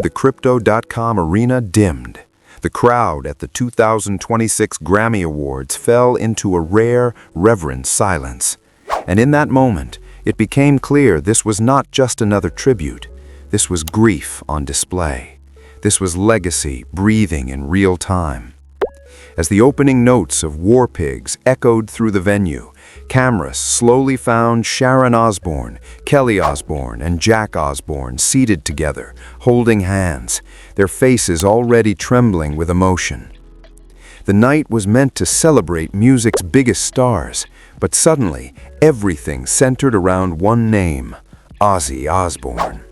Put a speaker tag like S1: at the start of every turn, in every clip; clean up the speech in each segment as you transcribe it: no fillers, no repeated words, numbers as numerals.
S1: The Crypto.com arena dimmed. The crowd at the 2026 Grammy Awards fell into a rare, reverent silence. And in that moment, it became clear this was not just another tribute. This was grief on display. This was legacy breathing in real time. As the opening notes of War Pigs echoed through the venue, cameras slowly found Sharon Osbourne, Kelly Osbourne, and Jack Osbourne seated together, holding hands, their faces already trembling with emotion. The night was meant to celebrate music's biggest stars, but suddenly everything centered around one name: Ozzy Osbourne.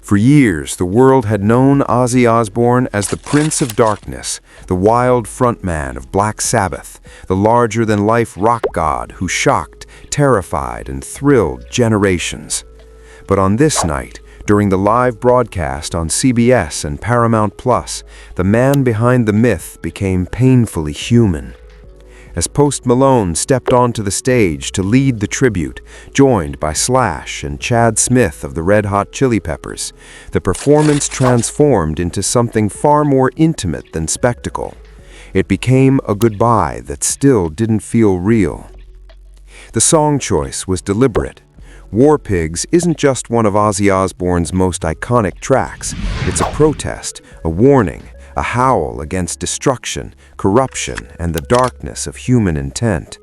S1: For years, the world had known Ozzy Osbourne as the Prince of Darkness, the wild frontman of Black Sabbath, the larger-than-life rock god who shocked, terrified, and thrilled generations. But on this night, during the live broadcast on CBS and Paramount+, the man behind the myth became painfully human. As Post Malone stepped onto the stage to lead the tribute, joined by Slash and Chad Smith of the Red Hot Chili Peppers, the performance transformed into something far more intimate than spectacle. It became a goodbye that still didn't feel real. The song choice was deliberate. War Pigs isn't just one of Ozzy Osbourne's most iconic tracks. It's a protest, a warning, a howl against destruction, corruption, and the darkness of human intent.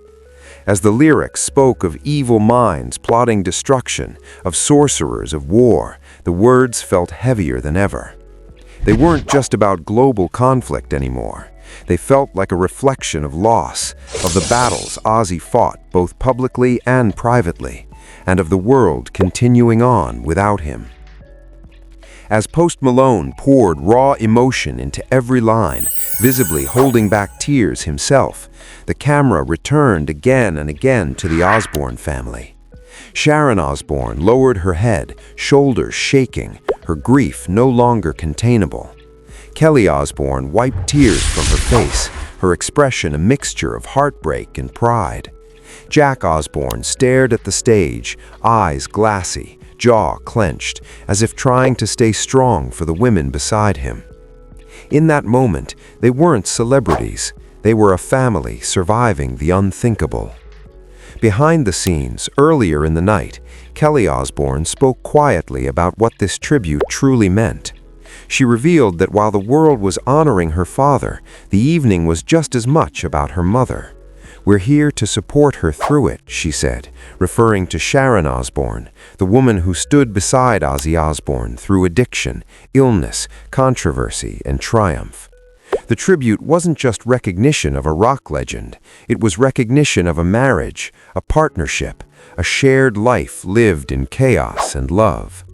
S1: As the lyrics spoke of evil minds plotting destruction, of sorcerers of war, the words felt heavier than ever. They weren't just about global conflict anymore. They felt like a reflection of loss, of the battles Ozzy fought both publicly and privately, and of the world continuing on without him. As Post Malone poured raw emotion into every line, visibly holding back tears himself, the camera returned again and again to the Osbourne family. Sharon Osbourne lowered her head, shoulders shaking, her grief no longer containable. Kelly Osbourne wiped tears from her face, her expression a mixture of heartbreak and pride. Jack Osbourne stared at the stage, eyes glassy, jaw clenched, as if trying to stay strong for the women beside him. In that moment, they weren't celebrities. They were a family surviving the unthinkable. Behind the scenes, earlier in the night, Kelly Osbourne spoke quietly about what this tribute truly meant. She revealed that while the world was honoring her father, the evening was just as much about her mother. "We're here to support her through it," she said, referring to Sharon Osbourne, the woman who stood beside Ozzy Osbourne through addiction, illness, controversy, and triumph. The tribute wasn't just recognition of a rock legend. It was recognition of a marriage, a partnership, a shared life lived in chaos and love.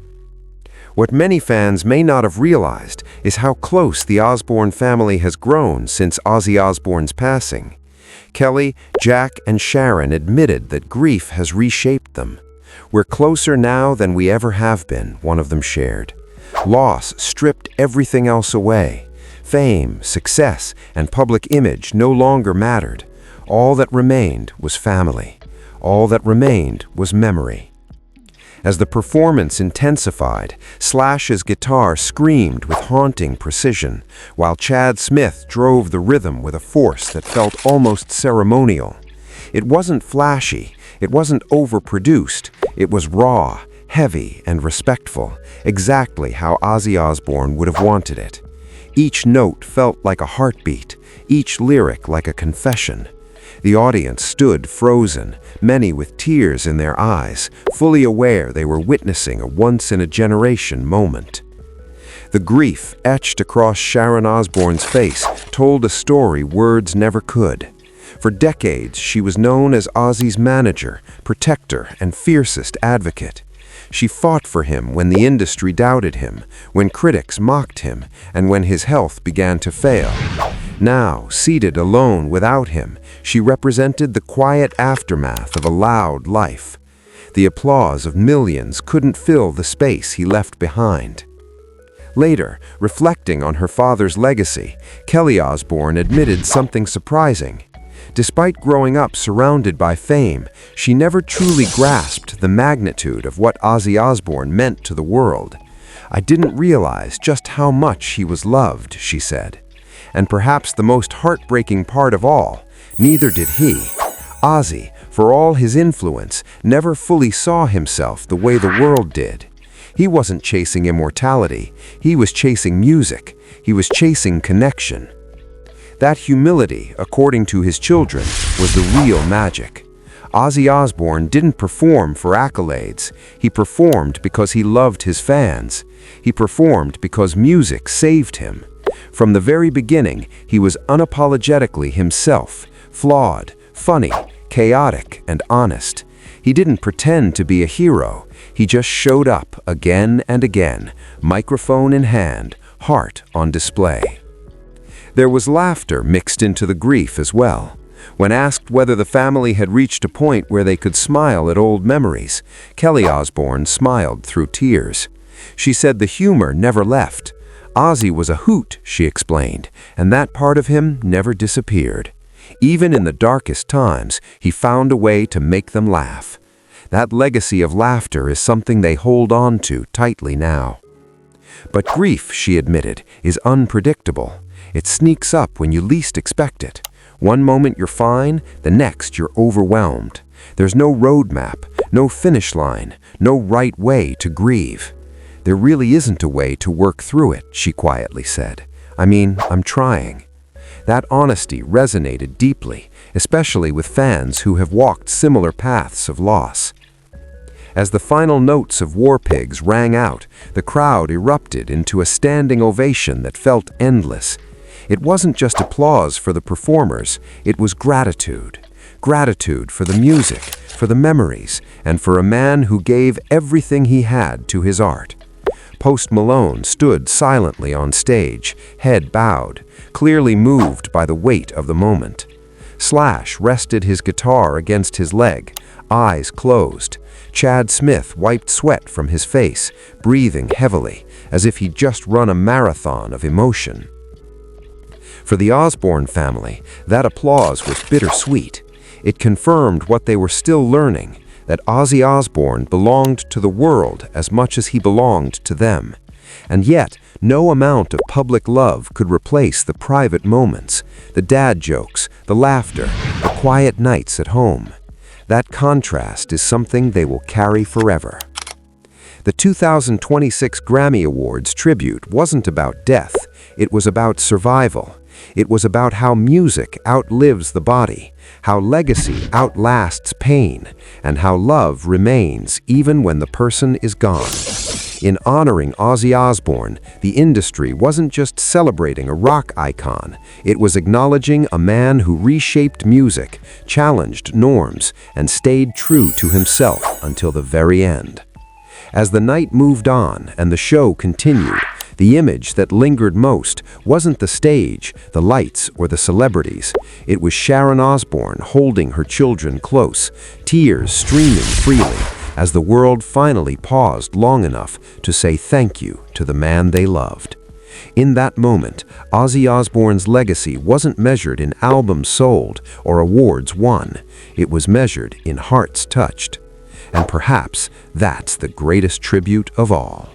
S1: What many fans may not have realized is how close the Osbourne family has grown since Ozzy Osbourne's passing. Kelly, Jack, and Sharon admitted that grief has reshaped them. "We're closer now than we ever have been," one of them shared. Loss stripped everything else away. Fame, success, and public image no longer mattered. All that remained was family. All that remained was memory. As the performance intensified, Slash's guitar screamed with haunting precision, while Chad Smith drove the rhythm with a force that felt almost ceremonial. It wasn't flashy, it wasn't overproduced, it was raw, heavy, and respectful, exactly how Ozzy Osbourne would have wanted it. Each note felt like a heartbeat, each lyric like a confession. The audience stood frozen, many with tears in their eyes, fully aware they were witnessing a once-in-a-generation moment. The grief etched across Sharon Osbourne's face told a story words never could. For decades, she was known as Ozzy's manager, protector, and fiercest advocate. She fought for him when the industry doubted him, when critics mocked him, and when his health began to fail. Now, seated alone without him, she represented the quiet aftermath of a loud life. The applause of millions couldn't fill the space he left behind. Later, reflecting on her father's legacy, Kelly Osbourne admitted something surprising. Despite growing up surrounded by fame, she never truly grasped the magnitude of what Ozzy Osbourne meant to the world.
S2: "I didn't realize just how much he was loved," she said. And perhaps the most heartbreaking part of all, neither did he. Ozzy, for all his influence, never fully saw himself the way the world did. He wasn't chasing immortality, he was chasing music, he was chasing connection. That humility, according to his children, was the real magic. Ozzy Osbourne didn't perform for accolades. He performed because he loved his fans. He performed because music saved him. From the very beginning, he was unapologetically himself, flawed, funny, chaotic, and honest. He didn't pretend to be a hero. He just showed up again and again, microphone in hand, heart on display. There was laughter mixed into the grief as well. When asked whether the family had reached a point where they could smile at old memories, Kelly Osbourne smiled through tears. She said the humor never left. Ozzy was a hoot, she explained, and that part of him never disappeared. Even in the darkest times, he found a way to make them laugh. That legacy of laughter is something they hold on to tightly now. But grief, she admitted, is unpredictable. It sneaks up when you least expect it. One moment you're fine, the next you're overwhelmed. There's no roadmap, no finish line, no right way to grieve. There really isn't a way to work through it, she quietly said. I mean, I'm trying. That honesty resonated deeply, especially with fans who have walked similar paths of loss. As the final notes of War Pigs rang out, the crowd erupted into a standing ovation that felt endless. It wasn't just applause for the performers, it was gratitude. Gratitude for the music, for the memories, and for a man who gave everything he had to his art. Post Malone stood silently on stage, head bowed, clearly moved by the weight of the moment. Slash rested his guitar against his leg, eyes closed. Chad Smith wiped sweat from his face, breathing heavily, as if he'd just run a marathon of emotion. For the Osbourne family, that applause was bittersweet. It confirmed what they were still learning, that Ozzy Osbourne belonged to the world as much as he belonged to them. And yet, no amount of public love could replace the private moments, the dad jokes, the laughter, the quiet nights at home. That contrast is something they will carry forever. The 2026 Grammy Awards tribute wasn't about death, it was about survival. It was about how music outlives the body, how legacy outlasts pain, and how love remains even when the person is gone. In honoring Ozzy Osbourne, the industry wasn't just celebrating a rock icon, it was acknowledging a man who reshaped music, challenged norms, and stayed true to himself until the very end. As the night moved on and the show continued, the image that lingered most wasn't the stage, the lights, or the celebrities. It was Sharon Osbourne holding her children close, tears streaming freely, as the world finally paused long enough to say thank you to the man they loved. In that moment, Ozzy Osbourne's legacy wasn't measured in albums sold or awards won. It was measured in hearts touched. And perhaps that's the greatest tribute of all.